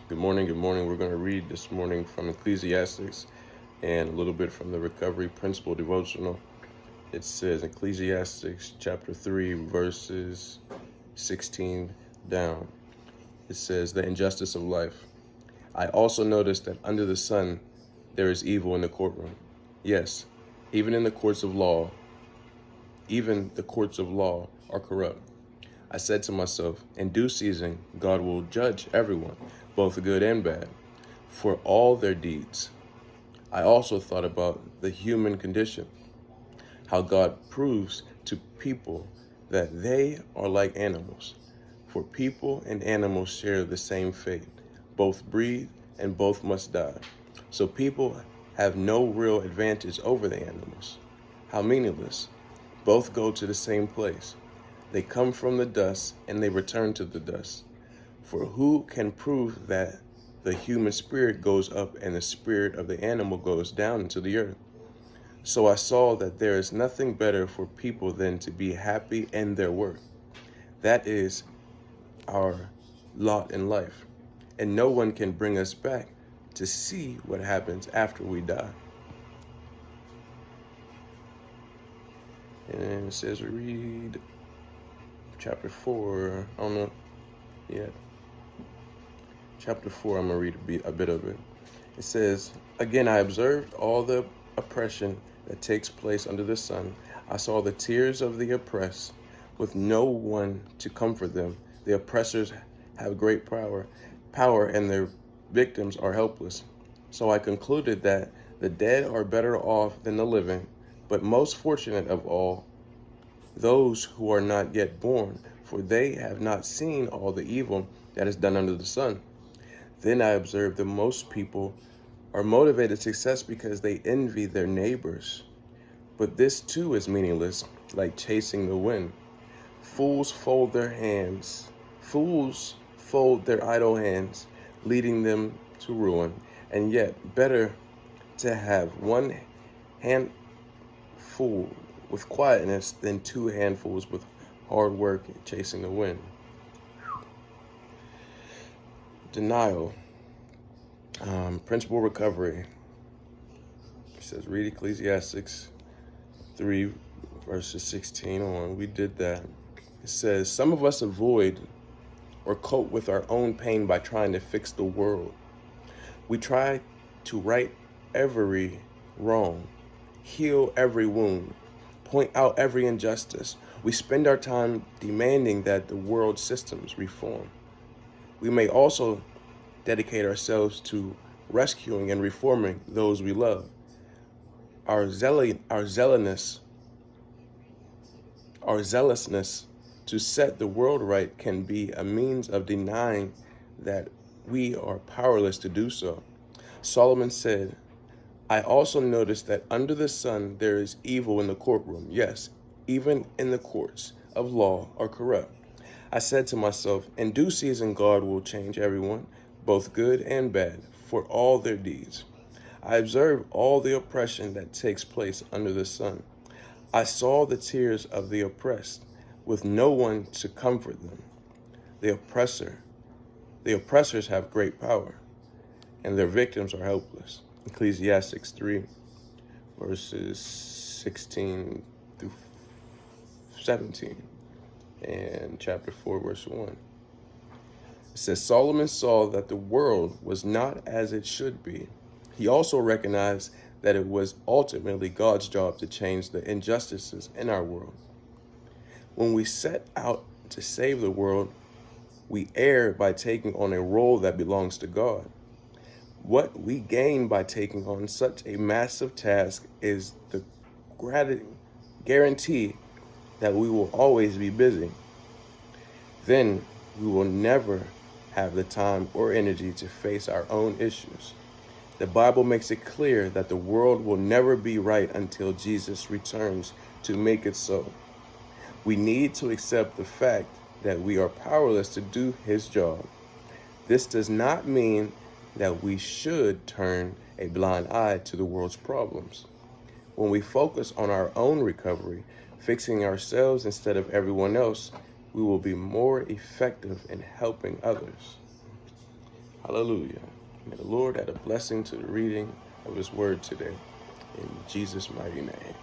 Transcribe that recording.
Good morning. Good morning. We're going to read this morning from Ecclesiastics and a little bit from the Recovery Principle Devotional. It says Ecclesiastes chapter 3, verses 16 down. It says, the injustice of life. I also noticed that under the sun there is evil in the courtroom. Yes, even in the courts of law, even the courts of law are corrupt. I said to myself, in due season, God will judge everyone, both good and bad, for all their deeds. I also thought about the human condition, how God proves to people that they are like animals. For people and animals share the same fate. Both breathe and both must die. So people have no real advantage over the animals. How meaningless. Both go to the same place. They come from the dust and they return to the dust. For who can prove that the human spirit goes up and the spirit of the animal goes down into the earth? So I saw that there is nothing better for people than to be happy in their work. That is our lot in life. And no one can bring us back to see what happens after we die. And it says read chapter 4, I don't know yet. Chapter 4, I'm going to read a bit of it. It says, again, I observed all the oppression that takes place under the sun. I saw the tears of the oppressed with no one to comfort them. The oppressors have great power, and their victims are helpless. So I concluded that the dead are better off than the living, but most fortunate of all, those who are not yet born, for they have not seen all the evil that is done under the sun. Then I observed that most people are motivated to success because they envy their neighbors. But this too is meaningless, like chasing the wind. Fools fold their idle hands, leading them to ruin. And yet, better to have one handful with quietness than two handfuls with hard work and chasing the wind. Denial. Principle recovery. It says read Ecclesiastics 3 verses 16 on. We did that. It says some of us avoid or cope with our own pain by trying to fix the world. We try to right every wrong, heal every wound, point out every injustice. We spend our time demanding that the world systems reform. We may also dedicate ourselves to rescuing and reforming those we love. Our zealousness to set the world right can be a means of denying that we are powerless to do so. Solomon said, I also noticed that under the sun there is evil in the courtroom. Yes, even in the courts of law are corrupt. I said to myself, in due season God will change everyone, both good and bad, for all their deeds. I observed all the oppression that takes place under the sun. I saw the tears of the oppressed, with no one to comfort them. The oppressors have great power, and their victims are helpless. Ecclesiastes 3, verses 16 through 17, and chapter 4, verse 1. It says, Solomon saw that the world was not as it should be. He also recognized that it was ultimately God's job to change the injustices in our world. When we set out to save the world, we err by taking on a role that belongs to God. What we gain by taking on such a massive task is the guarantee that we will always be busy. Then we will never have the time or energy to face our own issues. The Bible makes it clear that the world will never be right until Jesus returns to make it so. We need to accept the fact that we are powerless to do his job. This does not mean that we should turn a blind eye to the world's problems. When we focus on our own recovery, fixing ourselves instead of everyone else, we will be more effective in helping others. Hallelujah. May the Lord add a blessing to the reading of his word today. In Jesus' mighty name.